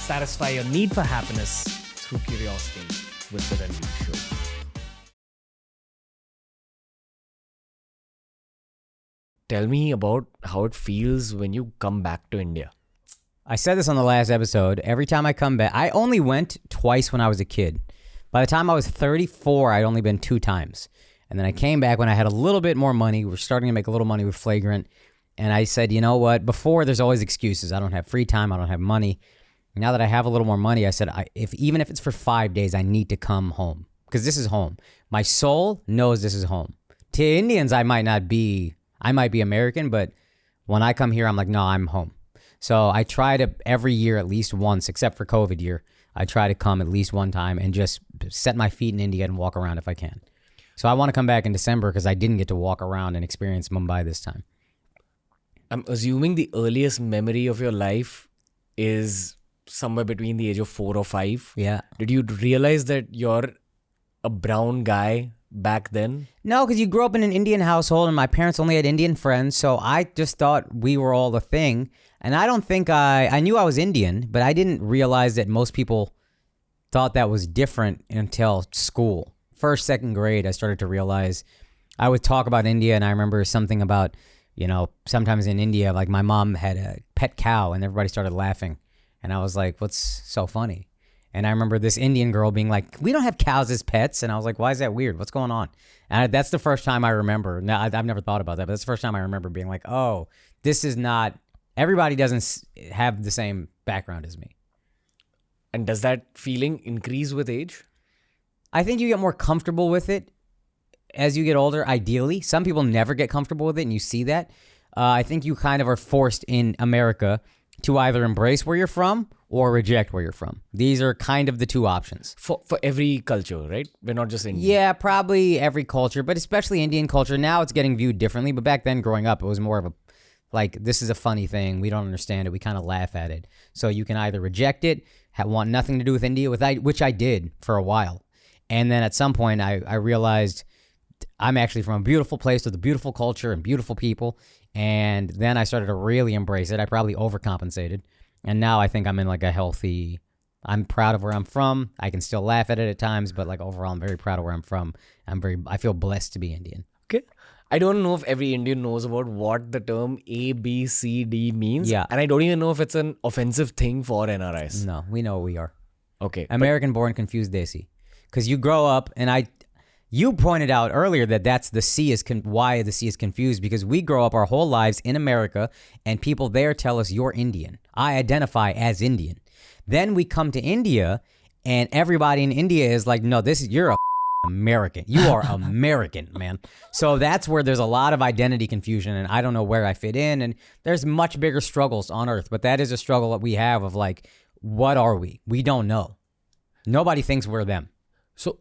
Satisfy your need for happiness through curiosity with the Ranveer Show. Tell me about how it feels when you come back to India. I said this on the last episode. Every time I come back, I only went twice when I was a kid. By the time I was 34, I'd only been 2 times. And then I came back when I had a little bit more money. We were starting to make a little money with Flagrant. And I said, you know what? Before, there's always excuses. I don't have free time. I don't have money. Now that I have a little more money, I said, even if it's for 5 days, I need to come home. Because this is home. My soul knows this is home. To Indians, I might be American, but when I come here, I'm like, no, I'm home. So I try to every year at least once, except for COVID year, I try to come at least one time and just set my feet in India and walk around if I can. So I want to come back in December because I didn't get to walk around and experience Mumbai this time. I'm assuming the earliest memory of your life is somewhere between the age of 4 or 5. Yeah. Did you realize that you're a brown guy back then? No, because you grew up in an Indian household and my parents only had Indian friends. So I just thought we were all the thing. And I don't think I knew I was Indian, but I didn't realize that most people thought that was different until school. First, second grade, I started to realize I would talk about India. And I remember something about, sometimes in India, like my mom had a pet cow and everybody started laughing. And I was like, what's so funny? And I remember this Indian girl being like, we don't have cows as pets. And I was like, why is that weird? What's going on? And that's the first time I remember. Now, I've never thought about that, but that's the first time I remember being like, oh, this is not, everybody doesn't have the same background as me. And does that feeling increase with age? I think you get more comfortable with it as you get older, ideally. Some people never get comfortable with it, and you see that. I think you kind of are forced in America to either embrace where you're from or reject where you're from. These are kind of the 2 options. For every culture, right? We're not just Indian. Yeah, probably every culture, but especially Indian culture. Now it's getting viewed differently, but back then growing up, it was more of a, like, this is a funny thing. We don't understand it. We kind of laugh at it. So you can either reject it, want nothing to do with India, which I did for a while. And then at some point, I realized I'm actually from a beautiful place with a beautiful culture and beautiful people. And then I started to really embrace it. I probably overcompensated. And now I think I'm in like a healthy, I'm proud of where I'm from. I can still laugh at it at times, but like overall, I'm very proud of where I'm from. I feel blessed to be Indian. Okay. I don't know if every Indian knows about what the term ABCD means. Yeah. And I don't even know if it's an offensive thing for NRIs. No, we know what we are. Okay. American born, confused Desi. Because you grow up, and you pointed out earlier that that's why the C is confused, because we grow up our whole lives in America and people there tell us you're Indian. I identify as Indian. Then we come to India and everybody in India is like, no, you're a American. You are American, man. So that's where there's a lot of identity confusion and I don't know where I fit in. And there's much bigger struggles on earth, but that is a struggle that we have of like, what are we? We don't know. Nobody thinks we're them. So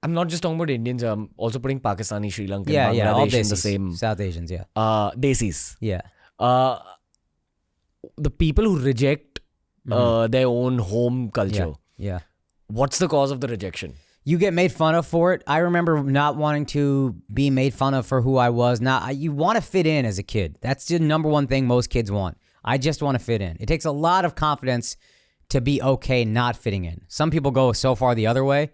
I'm not just talking about Indians. I'm also putting Pakistani, Sri Lankan, Bangladesh all in the same. South Asians, yeah. Desis. Yeah. The people who reject their own home culture. Yeah. What's the cause of the rejection? You get made fun of for it. I remember not wanting to be made fun of for who I was. Now, you want to fit in as a kid. That's the number one thing most kids want. I just want to fit in. It takes a lot of confidence to be okay not fitting in. Some people go so far the other way.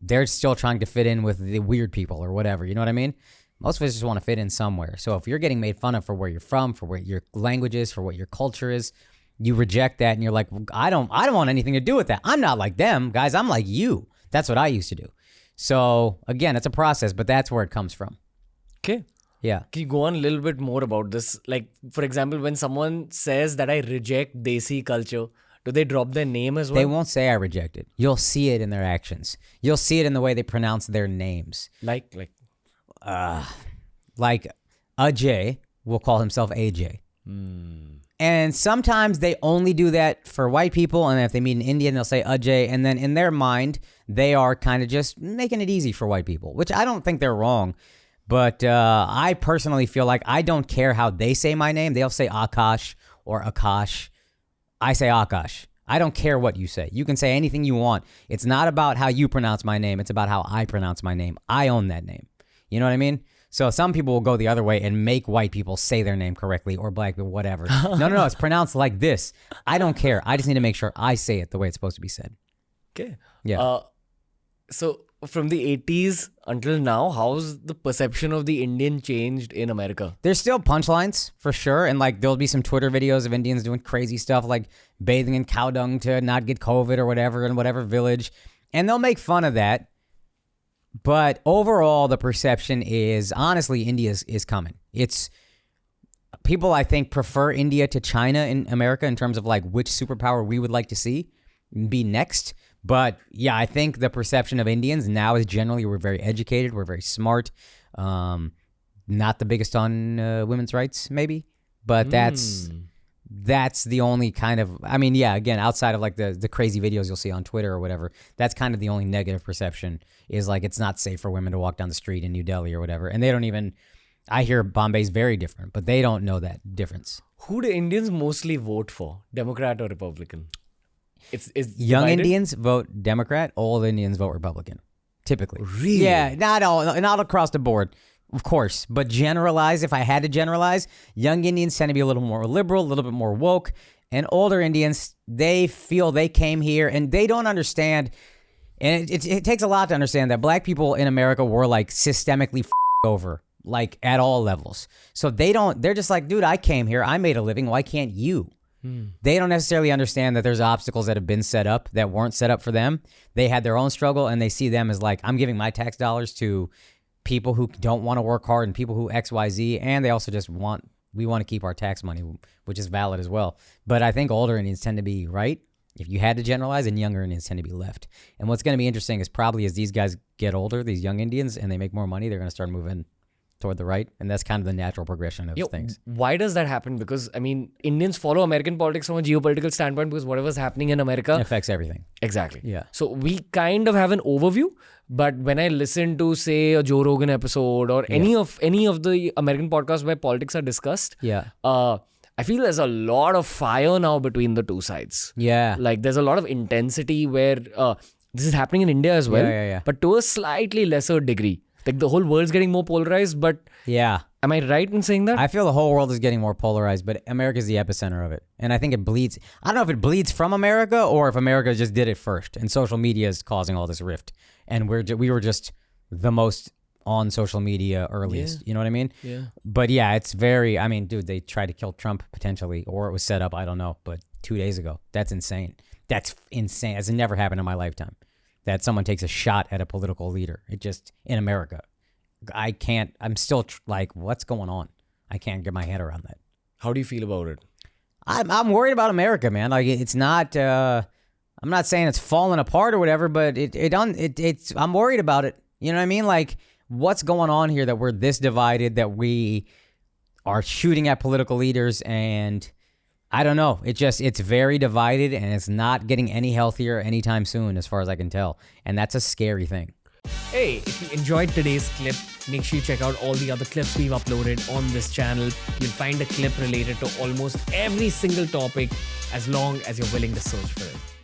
They're still trying to fit in with the weird people or whatever. You know what I mean? Most of us just want to fit in somewhere. So if you're getting made fun of for where you're from, for what your language is, for what your culture is, you reject that and you're like, I don't want anything to do with that. I'm not like them, guys. I'm like you. That's what I used to do. So again, it's a process, but that's where it comes from. Okay. Yeah. Can you go on a little bit more about this? Like, for example, when someone says that I reject Desi culture, do they drop their name as well? They won't say I reject it. You'll see it in their actions. You'll see it in the way they pronounce their names. Like Ajay will call himself AJ. And sometimes they only do that for white people. And if they meet an Indian, they'll say Ajay. And then in their mind, they are kind of just making it easy for white people, which I don't think they're wrong. But I personally feel like I don't care how they say my name. They'll say Akaash or Akaash. I say Akaash. I don't care what you say. You can say anything you want. It's not about how you pronounce my name. It's about how I pronounce my name. I own that name. You know what I mean? So some people will go the other way and make white people say their name correctly or black people, whatever. No, it's pronounced like this. I don't care. I just need to make sure I say it the way it's supposed to be said. Okay. Yeah. So from the 80s until now, how's the perception of the Indian changed in America? There's still punchlines for sure. And like there'll be some Twitter videos of Indians doing crazy stuff like bathing in cow dung to not get COVID or whatever in whatever village. And they'll make fun of that. But overall, the perception is, honestly, India is coming. It's people, I think, prefer India to China in America in terms of like which superpower we would like to see be next. But yeah, I think the perception of Indians now is generally we're very educated, we're very smart, not the biggest on women's rights, maybe. But that's the only kind of, I mean, yeah, again, outside of like the crazy videos you'll see on Twitter or whatever, that's kind of the only negative perception is like it's not safe for women to walk down the street in New Delhi or whatever. And they don't even, I hear Bombay's very different, but they don't know that difference. Who do Indians mostly vote for? Democrat or Republican? It's Young divided? Indians vote Democrat, old Indians vote Republican, typically. Really? Yeah, not across the board. Of course, but generalize, if I had to generalize, young Indians tend to be a little more liberal, a little bit more woke, and older Indians, they feel they came here and they don't understand, and it takes a lot to understand that black people in America were like systemically over, like at all levels. So they're just like, dude, I came here, I made a living, why can't you? They don't necessarily understand that there's obstacles that have been set up that weren't set up for them. They had their own struggle and they see them as like, I'm giving my tax dollars to people who don't want to work hard and people who XYZ, and they also just we want to keep our tax money, which is valid as well. But I think older Indians tend to be right, if you had to generalize, and younger Indians tend to be left. And what's going to be interesting is probably as these guys get older, these young Indians, and they make more money, they're going to start moving toward the right, and that's kind of the natural progression of things. Why does that happen? Because, I mean, Indians follow American politics from a geopolitical standpoint because whatever's happening in America It affects everything. Exactly. Yeah. So we kind of have an overview, but when I listen to, say, a Joe Rogan episode or any of the American podcasts where politics are discussed, I feel there's a lot of fire now between the two sides. Yeah. Like there's a lot of intensity where this is happening in India as well, Yeah. but to a slightly lesser degree. Like the whole world's getting more polarized, but Yeah. am I right in saying that? I feel the whole world is getting more polarized, but America's the epicenter of it. And I think it bleeds. I don't know if it bleeds from America or if America just did it first and social media is causing all this rift. And we were just the most on social media earliest. You know what I mean? Yeah. But yeah, it's very, I mean, dude, they tried to kill Trump potentially, or it was set up, I don't know, but 2 days ago. That's insane. That's insane. It's never happened in my lifetime that someone takes a shot at a political leader. It just, in America. I'm still like, what's going on? I can't get my head around that. How do you feel about it? I'm worried about America, man. Like it's not, I'm not saying it's falling apart or whatever, but it's, I'm worried about it. You know what I mean? Like what's going on here that we're this divided, that we are shooting at political leaders, and I don't know. It's very divided and it's not getting any healthier anytime soon as far as I can tell. And that's a scary thing. Hey, if you enjoyed today's clip, make sure you check out all the other clips we've uploaded on this channel. You'll find a clip related to almost every single topic as long as you're willing to search for it.